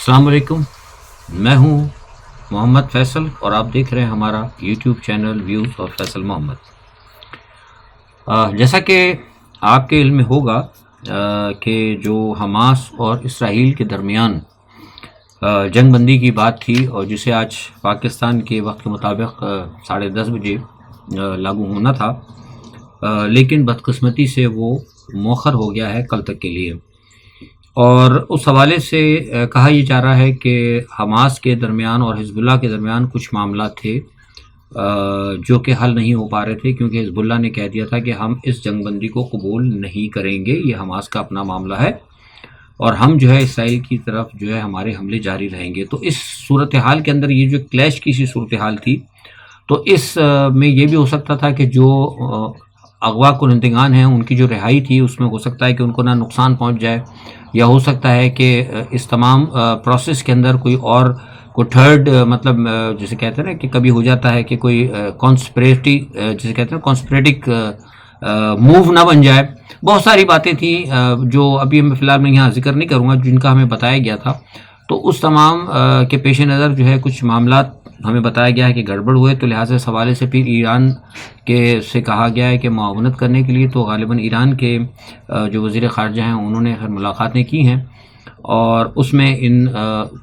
السلام علیکم، میں ہوں محمد فیصل اور آپ دیکھ رہے ہیں ہمارا یوٹیوب چینل ویوز اور فیصل محمد۔ جیسا کہ آپ کے علم میں ہوگا کہ جو حماس اور اسرائیل کے درمیان جنگ بندی کی بات تھی اور جسے آج پاکستان کے وقت کے مطابق 10:30 بجے لاگو ہونا تھا، لیکن بدقسمتی سے وہ مؤخر ہو گیا ہے کل تک کے لیے، اور اس حوالے سے کہا یہ جا رہا ہے کہ حماس کے درمیان اور حزب اللہ کے درمیان کچھ معاملات تھے جو کہ حل نہیں ہو پا رہے تھے، کیونکہ حزب اللہ نے کہہ دیا تھا کہ ہم اس جنگ بندی کو قبول نہیں کریں گے، یہ حماس کا اپنا معاملہ ہے اور ہم جو ہے اسرائیل کی طرف جو ہے ہمارے حملے جاری رہیں گے۔ تو اس صورتحال کے اندر یہ جو کلیش کی سی صورتحال تھی، تو اس میں یہ بھی ہو سکتا تھا کہ جو اغوا کنندگان ہیں ان کی جو رہائی تھی اس میں ہو سکتا ہے کہ ان کو نہ نقصان پہنچ جائے، یا ہو سکتا ہے کہ اس تمام پروسیس کے اندر کوئی اور کوئی تھرڈ مطلب جسے کہتے ہیں نا کہ کبھی ہو جاتا ہے کہ کوئی کانسپریٹی جسے کہتے ہیں کانسپریٹک موو نہ بن جائے۔ بہت ساری باتیں تھیں جو ابھی میں فی الحال میں یہاں ذکر نہیں کروں گا، جن کا ہمیں بتایا گیا تھا۔ تو اس تمام کے پیش نظر جو ہے کچھ معاملات ہمیں بتایا گیا ہے کہ گڑبڑ ہوئے، تو لہٰذا اس حوالے سے پھر ایران کے سے کہا گیا ہے کہ معاونت کرنے کے لیے، تو غالباً ایران کے جو وزیر خارجہ ہیں انہوں نے ملاقاتیں کی ہیں اور اس میں ان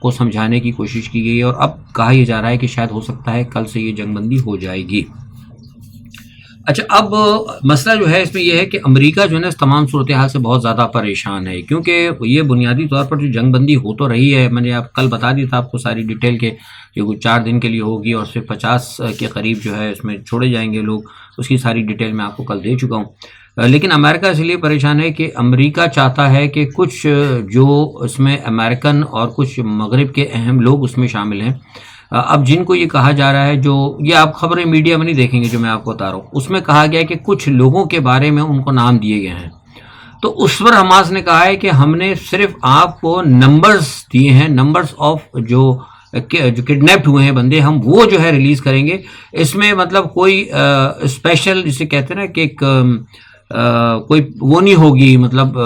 کو سمجھانے کی کوشش کی گئی، اور اب کہا یہ جا رہا ہے کہ شاید ہو سکتا ہے کل سے یہ جنگ بندی ہو جائے گی۔ اچھا، اب مسئلہ جو ہے اس میں یہ ہے کہ امریکہ جو ہے نا اس تمام صورتحال سے بہت زیادہ پریشان ہے، کیونکہ یہ بنیادی طور پر جو جنگ بندی ہو تو رہی ہے، میں نے آپ کل بتا دیا تھا آپ کو ساری ڈیٹیل کے، جو کچھ 4 دن کے لیے ہوگی اور صرف 50 کے قریب جو ہے اس میں چھوڑے جائیں گے لوگ، اس کی ساری ڈیٹیل میں آپ کو کل دے چکا ہوں۔ لیکن امریکہ اس لیے پریشان ہے کہ امریکہ چاہتا ہے کہ کچھ جو اس میں امریکن اور کچھ مغرب کے اہم لوگ اس میں شامل ہیں، اب جن کو یہ کہا جا رہا ہے، جو یہ آپ خبریں میڈیا میں نہیں دیکھیں گے جو میں آپ کو بتا رہا ہوں، اس میں کہا گیا ہے کہ کچھ لوگوں کے بارے میں ان کو نام دیے گئے ہیں۔ تو اس پر حماس نے کہا ہے کہ ہم نے صرف آپ کو نمبرز دیے ہیں، نمبرز آف جو کڈنیپڈ ہوئے ہیں بندے، ہم وہ جو ہے ریلیز کریں گے۔ اس میں مطلب کوئی اسپیشل جسے کہتے ہیں نا کہ ایک کوئی وہ نہیں ہوگی، مطلب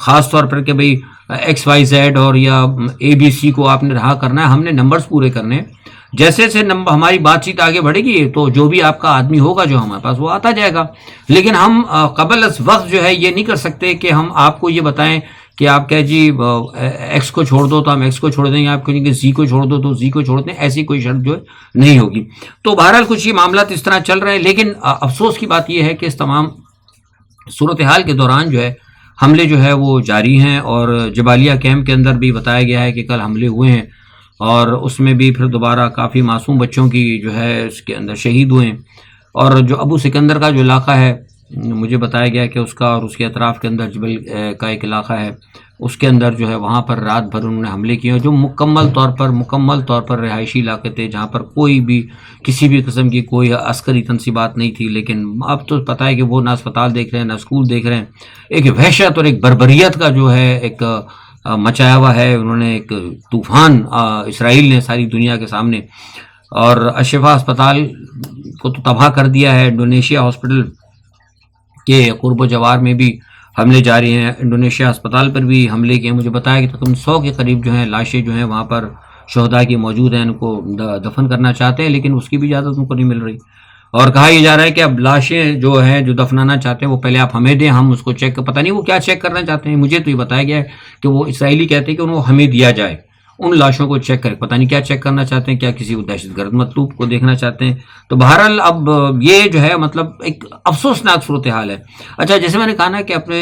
خاص طور پر کہ بھئی XYZ اور یا ABC کو آپ نے رہا کرنا ہے، ہم نے نمبرز پورے کرنے ہیں۔ جیسے جیسے ہماری بات چیت آگے بڑھے گی تو جو بھی آپ کا آدمی ہوگا جو ہمارے پاس وہ آتا جائے گا، لیکن ہم قبل از وقت جو ہے یہ نہیں کر سکتے کہ ہم آپ کو یہ بتائیں کہ آپ کہہ جی ایکس کو چھوڑ دو تو ہم ایکس کو چھوڑ دیں گے، آپ کہیں گے زی کو چھوڑ دو تو زی کو چھوڑ دیں، ایسی کوئی شرط جو ہے نہیں ہوگی۔ تو بہرحال کچھ یہ معاملات اس طرح چل رہے ہیں، لیکن افسوس کی بات یہ ہے کہ اس تمام صورتحال کے دوران جو ہے حملے جو ہے وہ جاری ہیں، اور جبالیہ کیمپ کے اندر بھی بتایا گیا ہے کہ کل حملے ہوئے ہیں، اور اس میں بھی پھر دوبارہ کافی معصوم بچوں کی جو ہے اس کے اندر شہید ہوئے ہیں۔ اور جو ابو سکندر کا جو علاقہ ہے، مجھے بتایا گیا کہ اس کا اور اس کے اطراف کے اندر جبل کا ایک علاقہ ہے، اس کے اندر جو ہے وہاں پر رات بھر انہوں نے حملے کیے، جو مکمل طور پر رہائشی علاقے تھے، جہاں پر کوئی بھی کسی بھی قسم کی کوئی عسکری تنصیبات نہیں تھی۔ لیکن اب تو پتہ ہے کہ وہ نہ اسپتال دیکھ رہے ہیں نہ اسکول دیکھ رہے ہیں، ایک وحشت اور ایک بربریت کا جو ہے ایک مچایا ہوا ہے انہوں نے، ایک طوفان اسرائیل نے ساری دنیا کے سامنے، اور الشفا اسپتال کو تو تباہ کر دیا ہے۔ انڈونیشیا ہاسپٹل کے قرب و جوار میں بھی حملے جاری ہیں، انڈونیشیا اسپتال پر بھی حملے کیے، مجھے بتایا کہ تقریباً 100 کے قریب جو ہیں لاشیں جو ہیں وہاں پر شہداء کی موجود ہیں، ان کو دفن کرنا چاہتے ہیں لیکن اس کی بھی اجازت ان کو نہیں مل رہی، اور کہا یہ جا رہا ہے کہ اب لاشیں جو ہیں جو دفنانا چاہتے ہیں وہ پہلے آپ ہمیں دیں، ہم اس کو چیک، پتہ نہیں وہ کیا چیک کرنا چاہتے ہیں، مجھے تو یہ بتایا گیا ہے کہ وہ اسرائیلی کہتے ہیں کہ انہوں ہمیں دیا جائے، ان لاشوں کو چیک کریں، پتہ نہیں کیا چیک کرنا چاہتے ہیں، کیا کسی کو دہشت گرد مطلوب کو دیکھنا چاہتے ہیں۔ تو بہرحال اب یہ جو ہے مطلب ایک افسوسناک صورتحال ہے۔ اچھا، جیسے میں نے کہا نا کہ اپنے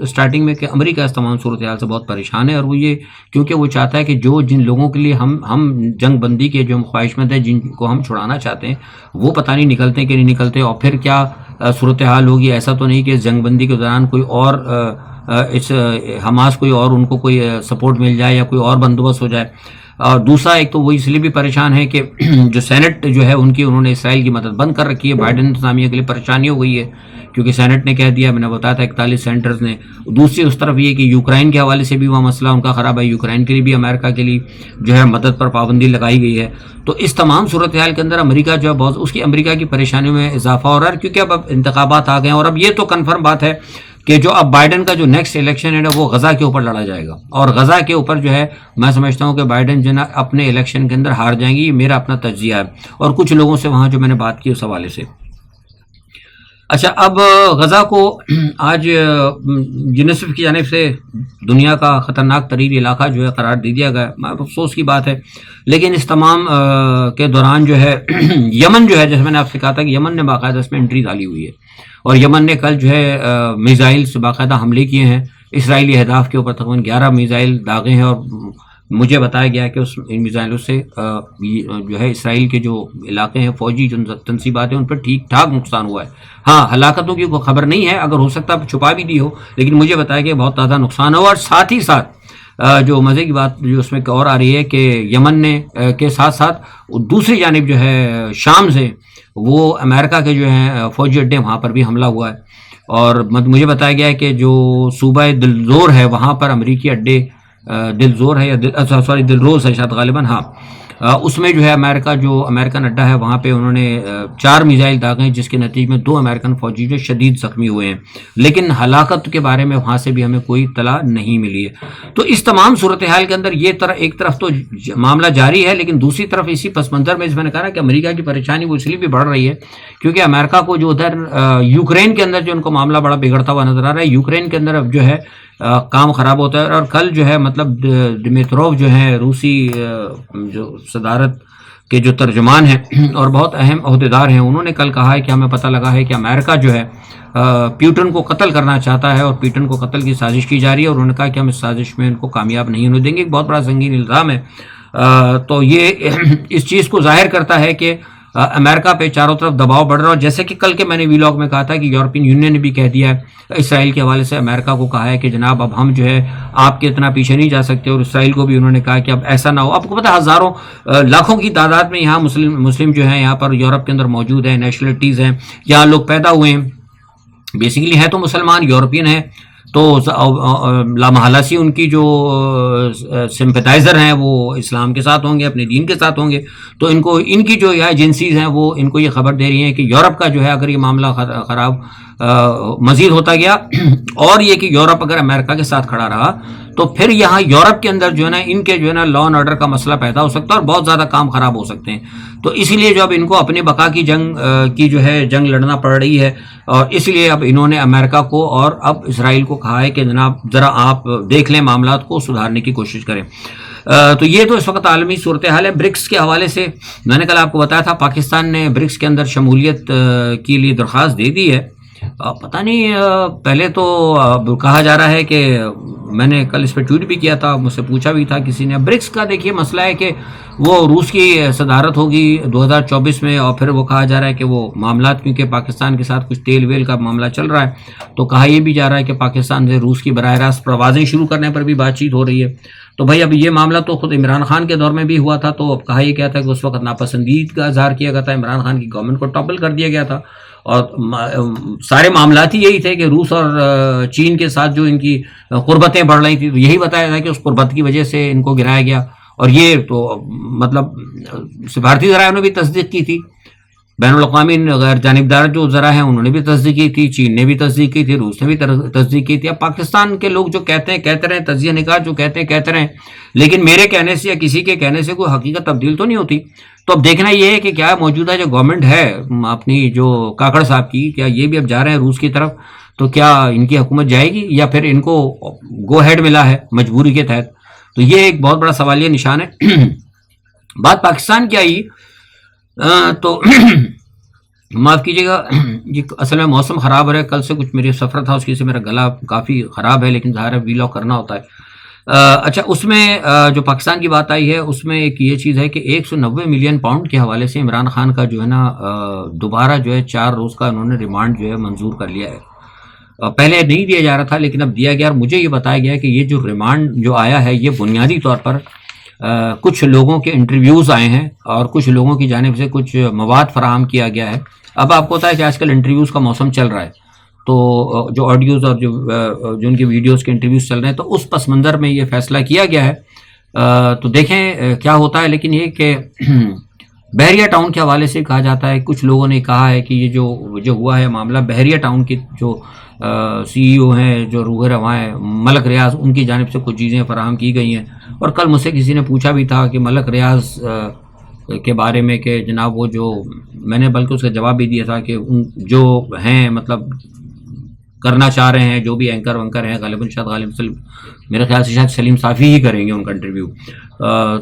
اسٹارٹنگ میں کہ امریکہ اس تمام صورتحال سے بہت پریشان ہے، اور وہ یہ کیونکہ وہ چاہتا ہے کہ جن لوگوں کے لیے ہم جنگ بندی کے جو خواہشمند ہیں، جن کو ہم چھڑانا چاہتے ہیں، وہ پتہ نہیں نکلتے کہ نہیں نکلتے، اور پھر کیا صورتحال ہوگی۔ ایسا تو نہیں کہ جنگ بندی کے دوران کوئی اور اس حماس کوئی اور ان کو کوئی سپورٹ مل جائے یا کوئی اور بندوبست ہو جائے۔ اور دوسرا ایک تو وہ اس لیے بھی پریشان ہے کہ جو سینٹ جو ہے انہوں نے اسرائیل کی مدد بند کر رکھی ہے، بائیڈن انتظامیہ کے لیے پریشانی ہو گئی ہے، کیونکہ سینٹ نے کہہ دیا، میں نے بتایا تھا 41 سینٹرز نے۔ دوسری اس طرف یہ کہ یوکرائن کے حوالے سے بھی وہاں مسئلہ ان کا خراب ہے، یوکرائن کے لیے بھی امریکہ کے لیے جو ہے مدد پر پابندی لگائی گئی ہے۔ تو اس تمام صورتحال کے اندر امریکہ جو ہے بہت اس کی امریکہ کی پریشانیوں میں اضافہ ہو رہا ہے، کیونکہ اب انتخابات آ گئے ہیں، اور اب یہ تو کنفرم بات ہے کہ جو اب بائیڈن کا جو نیکسٹ الیکشن ہے نا وہ غزہ کے اوپر لڑا جائے گا، اور غزہ کے اوپر جو ہے میں سمجھتا ہوں کہ بائیڈن جو ہے نا اپنے الیکشن کے اندر ہار جائیں گی، یہ میرا اپنا تجزیہ ہے، اور کچھ لوگوں سے وہاں جو میں نے بات کی اس حوالے سے۔ اچھا، اب غزہ کو آج یونیسیف کی جانب سے دنیا کا خطرناک ترین علاقہ جو ہے قرار دے دیا گیا، افسوس کی بات ہے، لیکن اس تمام کے دوران جو ہے یمن جو ہے، جیسے میں نے آپ سے کہا تھا کہ یمن نے باقاعدہ اس میں انٹری ڈالی ہوئی ہے، اور یمن نے کل جو ہے میزائل سے باقاعدہ حملے کیے ہیں اسرائیلی اہداف کے اوپر، تقریباً 11 میزائل داغے ہیں، اور مجھے بتایا گیا کہ ان میزائلوں سے جو ہے اسرائیل کے جو علاقے ہیں، فوجی جو تنصیبات ہیں، ان پر ٹھیک ٹھاک نقصان ہوا ہے۔ ہاں، ہلاکتوں کی کوئی خبر نہیں ہے، اگر ہو سکتا ہے چھپا بھی دی ہو، لیکن مجھے بتایا کہ بہت زیادہ نقصان ہوا، اور ساتھ ہی ساتھ جو مزے کی بات جو اس میں اور آ رہی ہے کہ یمن نے کے ساتھ ساتھ دوسری جانب جو ہے شام سے وہ امریکہ کے جو ہیں فوجی اڈے، وہاں پر بھی حملہ ہوا ہے، اور مجھے بتایا گیا ہے کہ جو صوبہ دلزور ہے وہاں پر امریکی اڈے، دلزور ہے یا سوری دلروز ہے شاید غالباً، ہاں، اس میں جو ہے امریکن اڈا ہے وہاں پہ انہوں نے 4 میزائل داغے ہیں، جس کے نتیجے میں 2 امریکن فوجی جو شدید زخمی ہوئے ہیں، لیکن ہلاکت کے بارے میں وہاں سے بھی ہمیں کوئی اطلاع نہیں ملی ہے۔ تو اس تمام صورتحال کے اندر یہ ایک طرف تو معاملہ جاری ہے، لیکن دوسری طرف اسی پس منظر میں میں نے کہا کہ امریکہ کی پریشانی وہ اس لیے بھی بڑھ رہی ہے کیونکہ امریکہ کو جو ادھر یوکرین کے اندر جو ان کو معاملہ بڑا بگڑتا ہوا نظر آ رہا ہے، یوکرین کے اندر اب جو ہے کام خراب ہوتا ہے، اور کل جو ہے مطلب ڈمیتروف جو ہیں روسی جو صدارت کے جو ترجمان ہیں اور بہت اہم عہدیدار ہیں، انہوں نے کل کہا ہے کہ ہمیں پتہ لگا ہے کہ امریکہ جو ہے پیوٹن کو قتل کرنا چاہتا ہے، اور پیوٹن کو قتل کی سازش کی جا رہی ہے، اور انہوں نے کہا کہ ہم اس سازش میں ان کو کامیاب نہیں ہونے دیں گے۔ ایک بہت بڑا سنگین الزام ہے، تو یہ اس چیز کو ظاہر کرتا ہے کہ امریکہ پہ چاروں طرف دباؤ بڑھ رہا ہے، اور جیسے کہ کل کے میں نے ویلاگ میں کہا تھا کہ یورپین یونین نے بھی کہہ دیا ہے، اسرائیل کے حوالے سے امریکہ کو کہا ہے کہ جناب اب ہم جو ہے آپ کے اتنا پیچھے نہیں جا سکتے، اور اسرائیل کو بھی انہوں نے کہا کہ اب ایسا نہ ہو۔ آپ کو پتہ ہے ہزاروں لاکھوں کی تعداد میں یہاں مسلم جو ہیں یہاں پر یورپ کے اندر موجود ہیں، نیشنلٹیز ہیں، یہاں لوگ پیدا ہوئے ہیں، بیسیکلی ہیں تو مسلمان یورپین ہیں، تو لامحالہ سی ان کی جو سمپیٹائزر ہیں وہ اسلام کے ساتھ ہوں گے، اپنے دین کے ساتھ ہوں گے، تو ان کی جو ایجنسیز ہیں وہ ان کو یہ خبر دے رہی ہیں کہ یورپ کا جو ہے اگر یہ معاملہ خراب مزید ہوتا گیا، اور یہ کہ یورپ اگر امریکہ کے ساتھ کھڑا رہا تو پھر یہاں یورپ کے اندر جو ہے نا ان کے جو ہے نا لا اینڈ آرڈر کا مسئلہ پیدا ہو سکتا ہے، اور بہت زیادہ کام خراب ہو سکتے ہیں۔ تو اسی لیے جو اب ان کو اپنے بقا کی جنگ لڑنا پڑ رہی ہے، اور اس لیے اب انہوں نے امریکہ کو اور اب اسرائیل کو کہا ہے کہ جناب ذرا آپ دیکھ لیں، معاملات کو سدھارنے کی کوشش کریں۔ تو یہ تو اس وقت عالمی صورتحال ہے۔ برکس کے حوالے سے میں نے کل آپ کو بتایا تھا پاکستان نے برکس کے اندر شمولیت کے لیے درخواست دے دی ہے۔ پتہ نہیں، پہلے تو کہا جا رہا ہے کہ میں نے کل اس پہ ٹویٹ بھی کیا تھا، مجھ سے پوچھا بھی تھا کسی نے، برکس کا دیکھیے مسئلہ ہے کہ وہ روس کی صدارت ہوگی 2024 میں، اور پھر وہ کہا جا رہا ہے کہ وہ معاملات کیونکہ پاکستان کے ساتھ کچھ تیل ویل کا معاملہ چل رہا ہے، تو کہا یہ بھی جا رہا ہے کہ پاکستان سے روس کی براہ راست پروازیں شروع کرنے پر بھی بات چیت ہو رہی ہے۔ تو بھائی اب یہ معاملہ تو خود عمران خان کے دور میں بھی ہوا تھا، تو اب کہا یہ کیا تھا کہ اس وقت ناپسندید کا اظہار کیا گیا تھا، عمران خان کی گورنمنٹ کو ٹاپل کر دیا گیا تھا، اور سارے معاملات ہی یہی تھے کہ روس اور چین کے ساتھ جو ان کی قربتیں بڑھ رہی تھی، تو یہی بتایا تھا کہ اس قربت کی وجہ سے ان کو گرایا گیا، اور یہ تو مطلب سفارتی ذرائع نے بھی تصدیق کی تھی، بین الاقوامی غیر جانبدار جو ذرائع ہیں انہوں نے بھی تصدیق کی تھی، چین نے بھی تصدیق کی تھی، روس نے بھی تصدیق کی تھی۔ اب پاکستان کے لوگ جو کہتے رہیں، تجزیہ نگار جو کہتے رہیں، لیکن میرے کہنے سے یا کسی کے کہنے سے کوئی حقیقت تبدیل تو نہیں ہوتی۔ تو اب دیکھنا یہ ہے کہ کیا موجودہ جو گورنمنٹ ہے اپنی جو کاکڑ صاحب کی، کیا یہ بھی اب جا رہے ہیں روس کی طرف، تو کیا ان کی حکومت جائے گی یا پھر ان کو گو ہیڈ ملا ہے مجبوری کے تحت؟ تو یہ ایک بہت بڑا سوالیہ نشان ہے۔ بات پاکستان کی آئی تو معاف کیجیے گا، یہ اصل میں موسم خراب ہے، کل سے کچھ میرے سفر تھا اس کی سے میرا گلا کافی خراب ہے، لیکن ظاہر ہے ویلاگ کرنا ہوتا ہے۔ اچھا، اس میں جو پاکستان کی بات آئی ہے اس میں ایک یہ چیز ہے کہ 190 ملین پاؤنڈ کے حوالے سے عمران خان کا جو ہے نا دوبارہ جو ہے 4 روز کا انہوں نے ریمانڈ جو ہے منظور کر لیا ہے۔ پہلے نہیں دیا جا رہا تھا لیکن اب دیا گیا، اور مجھے یہ بتایا گیا کہ یہ جو ریمانڈ جو آیا ہے یہ بنیادی طور پر کچھ لوگوں کے انٹرویوز آئے ہیں اور کچھ لوگوں کی جانب سے کچھ مواد فراہم کیا گیا ہے۔ اب آپ کو پتہ ہے کہ آج کل انٹرویوز کا موسم چل رہا ہے، تو جو آڈیوز اور جو ان کے ویڈیوز کے انٹرویوز چل رہے ہیں، تو اس پس منظر میں یہ فیصلہ کیا گیا ہے۔ تو دیکھیں کیا ہوتا ہے، لیکن یہ کہ بحریہ ٹاؤن کے حوالے سے کہا جاتا ہے، کچھ لوگوں نے کہا ہے کہ یہ جو ہوا ہے معاملہ بحریہ ٹاؤن کے جو سی ای او ہیں، جو روح رواں ہیں ملک ریاض، ان کی جانب سے کچھ چیزیں فراہم کی گئی ہیں. اور کل مجھ سے کسی نے پوچھا بھی تھا کہ ملک ریاض کے بارے میں کہ جناب وہ جو، میں نے بلکہ اس کا جواب بھی دیا تھا کہ ان جو ہیں مطلب کرنا چاہ رہے ہیں، جو بھی اینکر ونکر ہیں، غالباً میرے خیال سے شاید سلیم صافی ہی کریں گے ان کا انٹرویو.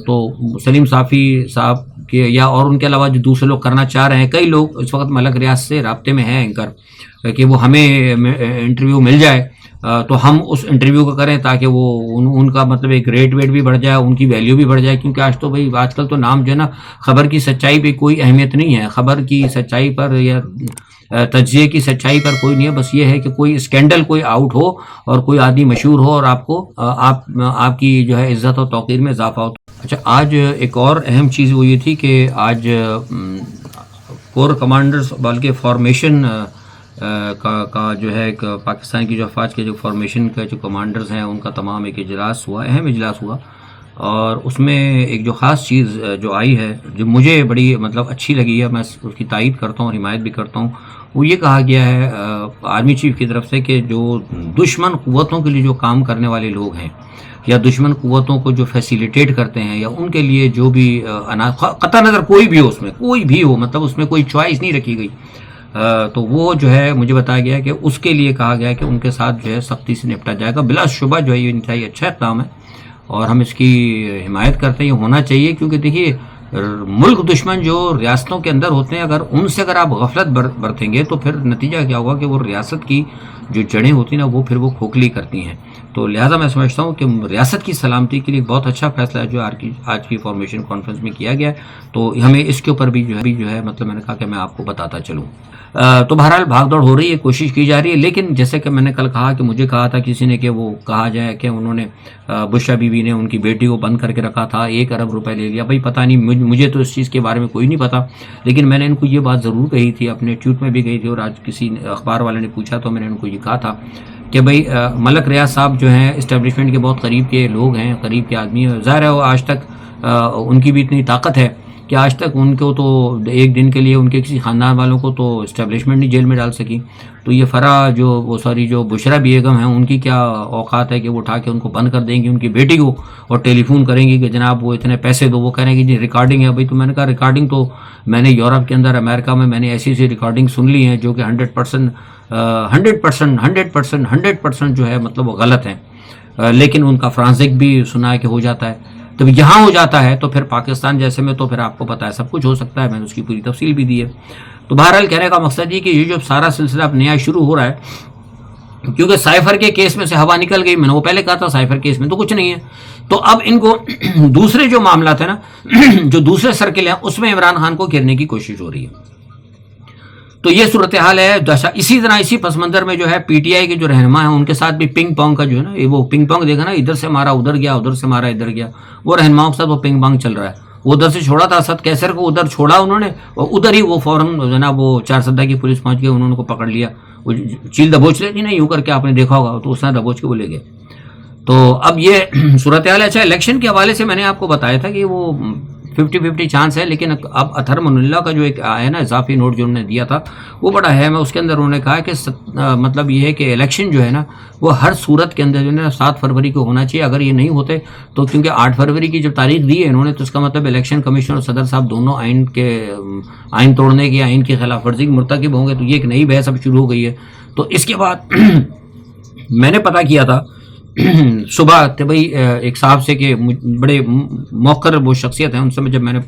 تو سلیم صافی صاحب کے یا اور ان کے علاوہ جو دوسرے لوگ کرنا چاہ رہے ہیں، کئی لوگ اس وقت ملک ریاض سے رابطے میں ہیں اینکر، کہ وہ ہمیں انٹرویو مل جائے تو ہم اس انٹرویو کو کریں تاکہ وہ ان کا مطلب ایک ریٹ ویٹ بھی بڑھ جائے، ان کی ویلیو بھی بڑھ جائے. کیونکہ آج کل تو نام جو ہے نا، خبر کی سچائی پہ کوئی اہمیت نہیں ہے، خبر کی سچائی پر یا تجزیے کی سچائی پر کوئی نہیں ہے. بس یہ ہے کہ کوئی اسکینڈل کوئی آؤٹ ہو اور کوئی آدمی مشہور ہو اور آپ کو آپ کی جو ہے عزت و توقیر میں اضافہ ہو. اچھا، آج ایک اور اہم چیز وہ یہ تھی کہ آج کور کمانڈرز بلکہ فارمیشن کا جو ہے ایک پاکستان کی جو افواج کے جو فارمیشن کے جو کمانڈرز ہیں ان کا تمام ایک اجلاس ہوا، اہم اجلاس ہوا. اور اس میں ایک جو خاص چیز جو آئی ہے، جو مجھے بڑی مطلب اچھی لگی ہے، میں اس کی تائید کرتا ہوں اور حمایت بھی کرتا ہوں، وہ یہ کہا گیا ہے آرمی چیف کی طرف سے کہ جو دشمن قوتوں کے لیے جو کام کرنے والے لوگ ہیں یا دشمن قوتوں کو جو فیسیلیٹیٹ کرتے ہیں یا ان کے لیے جو بھی قطع نظر کوئی بھی ہو، اس میں کوئی بھی ہو، مطلب اس میں کوئی چوائس نہیں رکھی گئی، تو وہ جو ہے مجھے بتایا گیا کہ اس کے لیے کہا گیا کہ ان کے ساتھ جو ہے سختی سے نپٹا جائے گا. بلا شبہ جو ہے یہ انتہائی اچھا اقدام ہے اور ہم اس کی حمایت کرتے ہیں، یہ ہونا چاہیے. کیونکہ دیکھیے ملک دشمن جو ریاستوں کے اندر ہوتے ہیں، ان سے اگر آپ غفلت برتیں گے تو پھر نتیجہ کیا ہوگا کہ وہ ریاست کی جو جڑیں ہوتی ہیں نا، وہ پھر وہ کھوکھلی کرتی ہیں. تو لہٰذا میں سمجھتا ہوں کہ ریاست کی سلامتی کے لیے بہت اچھا فیصلہ ہے جو آج کی فارمیشن کانفرنس میں کیا گیا ہے. تو ہمیں اس کے اوپر بھی جو ہے مطلب میں نے کہا کہ میں آپ کو بتاتا چلوں. تو بہرحال بھاگ دوڑ ہو رہی ہے، کوشش کی جا رہی ہے. لیکن جیسے کہ میں نے کل کہا کہ مجھے کہا تھا کسی نے کہ وہ کہا جائے کہ انہوں نے بشرا بی بی نے ان کی بیٹی کو بند کر کے رکھا تھا، 1 ارب روپے لے لیا. بھائی پتہ نہیں، مجھے تو اس چیز کے بارے میں کوئی نہیں پتا، لیکن میں نے ان کو یہ بات ضرور کہی تھی، اپنے ٹویٹ میں بھی گئی تھی اور آج کسی اخبار والے نے پوچھا تو میں نے ان کو یہ کہا تھا کہ بھائی ملک ریاض صاحب جو ہیں اسٹیبلشمنٹ کے بہت قریب کے لوگ ہیں، قریب کے آدمی ہیں. ظاہر ہے وہ آج تک ان کی بھی اتنی طاقت ہے کہ آج تک ان کو تو ایک دن کے لیے ان کے کسی خاندان والوں کو تو اسٹیبلشمنٹ نہیں جیل میں ڈال سکی. تو یہ جو بشرا بیگم ہیں، ان کی کیا اوقات ہے کہ وہ اٹھا کے ان کو بند کر دیں گی ان کی بیٹی کو اور ٹیلی فون کریں گی کہ جناب وہ اتنے پیسے دو. وہ کہیں گے جی ریکارڈنگ ہے. بھائی تو میں نے کہا ریکارڈنگ تو میں نے یورپ کے اندر، امریکہ میں نے ایسی ریکارڈنگ سن لی ہیں جو کہ 100% جو ہے مطلب وہ غلط ہیں. لیکن ان کا فرانسک بھی سنا ہے کہ ہو جاتا ہے. تو یہاں ہو جاتا ہے تو پھر پاکستان جیسے میں تو پھر آپ کو پتہ ہے سب کچھ ہو سکتا ہے. میں نے اس کی پوری تفصیل بھی دی ہے. تو بہرحال کہنے کا مقصد یہ کہ یہ جو سارا سلسلہ اب نیا شروع ہو رہا ہے، کیونکہ سائفر کے کیس میں سے ہوا نکل گئی. میں نے وہ پہلے کہا تھا سائفر کیس میں تو کچھ نہیں ہے. تو اب ان کو دوسرے جو معاملات ہیں نا، جو دوسرے سرکل ہیں، اس میں عمران خان کو گرنے کی کوشش ہو رہی ہے. تو یہ صورتحال ہے. اسی طرح اسی پس منظر میں جو ہے پی ٹی آئی کے جو رہنما ہیں ان کے ساتھ بھی پنگ پونگ کا جو ہے نا، وہ پنگ پونگ دیکھا نا، ادھر سے مارا ادھر گیا، ادھر سے مارا ادھر گیا. وہ رہنماؤں کے ساتھ وہ پنگ پونگ چل رہا ہے. وہ ادھر سے چھوڑا تھا اسد کیسر کو، ادھر چھوڑا انہوں نے اور ادھر ہی وہ فوراً جناب وہ 4 سدہ کی پولیس پہنچ گئی، انہوں نے کو پکڑ لیا. وہ چیل دبوچ لیتی نا یوں کر کے، آپ نے دیکھا ہوگا، تو اس نے دبوچ کے وہ لے گئے. تو اب یہ صورتحال ہے. اچھا، الیکشن کے حوالے سے میں نے آپ کو بتایا تھا کہ وہ 50-50 چانس ہے. لیکن اب اطہر من اللہ کا جو ایک ہے نا اضافی نوٹ جو انہوں نے دیا تھا وہ بڑا اہم ہے. اس کے اندر انہوں نے کہا کہ مطلب یہ ہے کہ الیکشن جو ہے نا وہ ہر صورت کے اندر جو ہے 7 فروری کو ہونا چاہیے. اگر یہ نہیں ہوتے تو کیونکہ 8 فروری کی جب تاریخ دی ہے انہوں نے، تو اس کا مطلب الیکشن کمیشن اور صدر صاحب دونوں آئین توڑنے کی، آئین کی خلاف ورزی کے مرتکب ہوں گے. تو یہ ایک نئی بحث اب شروع ہو گئی ہے. تو اس کے بعد میں نے پتہ کیا تھا صبح کہ بھائی ایک صاحب سے کہ بڑے موقر وہ شخصیت ہیں، ان سے جب میں نے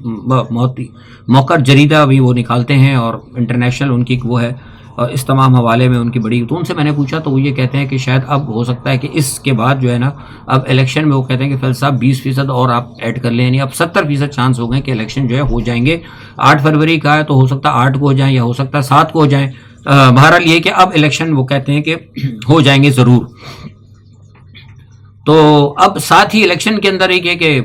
موقر جریدہ بھی وہ نکالتے ہیں اور انٹرنیشنل ان کی وہ ہے، اور اس تمام حوالے میں ان کی بڑی، تو ان سے میں نے پوچھا تو وہ یہ کہتے ہیں کہ شاید اب ہو سکتا ہے کہ اس کے بعد جو ہے نا اب الیکشن میں وہ کہتے ہیں کہ فیض صاحب 20% اور آپ ایڈ کر لیں، یعنی اب 70% چانس ہو گئے کہ الیکشن جو ہے ہو جائیں گے. 8 فروری کا ہے تو ہو سکتا ہے 8 کو ہو جائیں یا ہو سکتا ہے 7 کو ہو جائیں. بہرحال یہ کہ اب الیکشن وہ کہتے ہیں کہ ہو جائیں گے ضرور. تو اب ساتھ ہی الیکشن کے اندر ایک ہے کہ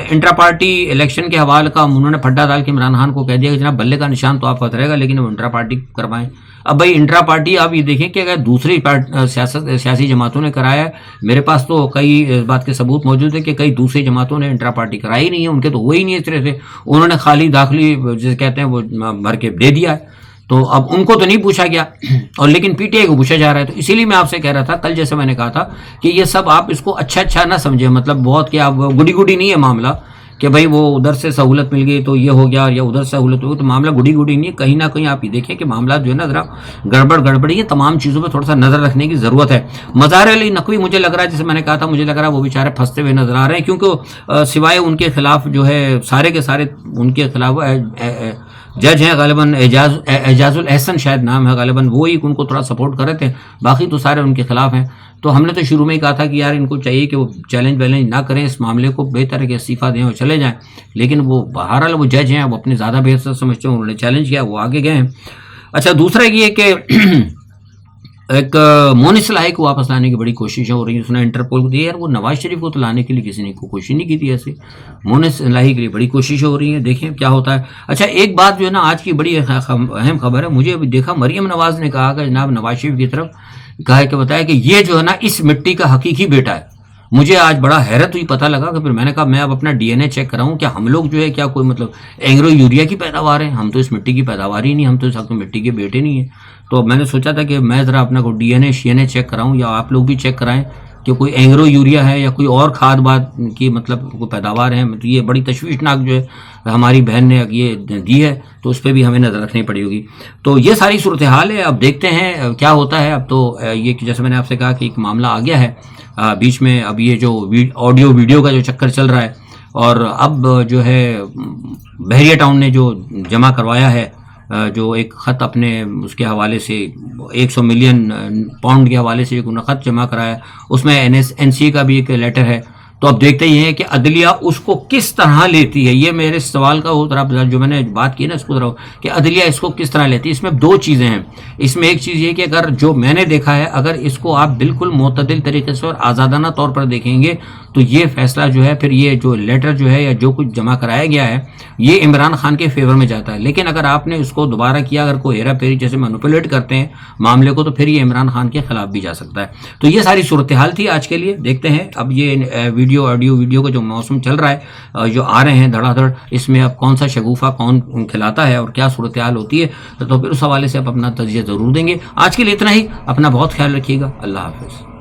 انٹرا پارٹی الیکشن کے حوالے کا انہوں نے پھڈا ڈال کے عمران خان کو کہہ دیا کہ جناب بلے کا نشان تو آپ کا رہے گا لیکن وہ انٹرا پارٹی کروائیں. اب بھائی انٹرا پارٹی آپ یہ دیکھیں کہ اگر دوسری سیاسی جماعتوں نے کرایا ہے، میرے پاس تو کئی اس بات کے ثبوت موجود ہے کہ کئی دوسری جماعتوں نے انٹرا پارٹی کرائی نہیں ہے، ان کے تو وہی نہیں اس طرح سے، انہوں نے خالی داخلی جسے کہتے ہیں وہ بھر کے دے دیا ہے، تو اب ان کو تو نہیں پوچھا گیا، اور لیکن پی ٹی آئی کو پوچھا جا رہا ہے۔ تو اسی لیے میں آپ سے کہہ رہا تھا کل، جیسے میں نے کہا تھا کہ یہ سب آپ اس کو اچھا نہ سمجھیں، مطلب بہت کہ آپ گڈی گڈی نہیں ہے معاملہ کہ بھائی وہ ادھر سے سہولت مل گئی تو یہ ہو گیا، یا ادھر سہولت ہو گئی، تو معاملہ گڈی گڈی نہیں ہے، کہیں نہ کہیں آپ یہ دیکھیں کہ معاملات جو ہے نا ذرا گڑبڑی ہے، تمام چیزوں پہ تھوڑا سا نظر رکھنے کی ضرورت ہے۔ مظاہر علی نقوی مجھے لگ رہا ہے، جیسے میں نے کہا تھا، مجھے لگ رہا ہے وہ بیچارے پھنستے ہوئے نظر آ رہے ہیں، کیونکہ سوائے ان کے خلاف جو ہے سارے کے سارے ان کے خلاف جج ہیں غالباً اعجاز الاحسن شاید نام ہے، غالباً وہی ان کو تھوڑا سپورٹ کر رہے تھے، باقی تو سارے ان کے خلاف ہیں۔ تو ہم نے تو شروع میں ہی کہا تھا کہ یار ان کو چاہیے کہ وہ چیلنج ویلنج نہ کریں اس معاملے کو، بہتر ہے کہ استعفیٰ دیں اور چلے جائیں، لیکن وہ بہرحال وہ جج ہیں، وہ اپنے زیادہ بہتر سمجھتے ہیں، انہوں نے چیلنج کیا، وہ آگے گئے ہیں۔ اچھا، دوسرا یہ کہ ایک مونس الہی کو واپس لانے کی بڑی کوششیں ہو رہی ہیں، اس نے انٹرپول کو دیا، یار وہ نواز شریف کو تو لانے کے لیے کسی نے کوشش نہیں کی تھی، ایسے مونس الہی کے لیے بڑی کوششیں ہو رہی ہیں، دیکھیں کیا ہوتا ہے۔ اچھا، ایک بات جو ہے نا آج کی بڑی اہم خبر ہے، مجھے ابھی دیکھا مریم نواز نے کہا کہ جناب نواز شریف کی طرف کہا ہے کہ بتایا کہ یہ جو ہے نا اس مٹی کا حقیقی بیٹا ہے۔ مجھے آج بڑا حیرت ہوئی، پتہ لگا کہ پھر میں نے کہا میں اب اپنا ڈی این اے چیک کراؤں، کیا ہم لوگ جو ہے کیا کوئی مطلب اینگرو یوریا کی پیداوار ہے، ہم تو اس مٹی کی پیداوار ہی نہیں، ہم تو اس مٹی کے بیٹے نہیں ہیں۔ تو میں نے سوچا تھا کہ میں ذرا اپنا کو ڈی این اے شی این اے چیک کراؤں، یا آپ لوگ بھی چیک کرائیں کہ کوئی اینگرو یوریا ہے یا کوئی اور کھاد باد کی مطلب کوئی پیداوار ہے۔ تو یہ بڑی تشویشناک جو ہے ہماری بہن نے یہ دی ہے، تو اس پہ بھی ہمیں نظر رکھنی پڑے گی۔ تو یہ ساری صورتحال ہے، اب دیکھتے ہیں کیا ہوتا ہے۔ اب تو یہ کہ جیسے میں نے آپ سے کہا کہ ایک معاملہ آ گیا ہے بیچ میں، اب یہ جو آڈیو ویڈیو کا جو چکر چل رہا ہے، اور اب جو ہے بحریہ ٹاؤن نے جو جمع کروایا ہے، جو ایک خط اپنے اس کے حوالے سے 100 ملین پاؤنڈ کے حوالے سے ایک خط جمع کرایا، اس میں این سی کا بھی ایک لیٹر ہے۔ تو اب دیکھتے ہی ہیں کہ عدلیہ اس کو کس طرح لیتی ہے۔ یہ میرے سوال کا وہ طرح جو میں نے بات کی نا اس کو طرح کہ عدلیہ اس کو کس طرح لیتی ہے۔ اس میں دو چیزیں ہیں، اس میں ایک چیز یہ کہ اگر جو میں نے دیکھا ہے، اگر اس کو آپ بالکل معتدل طریقے سے اور آزادانہ طور پر دیکھیں گے تو یہ فیصلہ جو ہے، پھر یہ جو لیٹر جو ہے یا جو کچھ جمع کرایا گیا ہے، یہ عمران خان کے فیور میں جاتا ہے۔ لیکن اگر آپ نے اس کو دوبارہ کیا، اگر کوئی ہیرا پھیری جیسے مینوپولیٹ کرتے ہیں معاملے کو، تو پھر یہ عمران خان کے خلاف بھی جا سکتا ہے۔ تو یہ ساری صورتحال تھی آج کے لیے، دیکھتے ہیں اب یہ ویڈیو کا جو موسم چل رہا ہے، جو آ رہے ہیں دھڑا دھڑ، اس میں اب کون سا شگوفہ کون کھلاتا ہے اور کیا صورتحال ہوتی ہے، تو پھر اس حوالے سے آپ اپنا تجزیہ ضرور دیں گے۔ آج کے لیے اتنا ہی، اپنا بہت خیال رکھیے گا، اللہ حافظ۔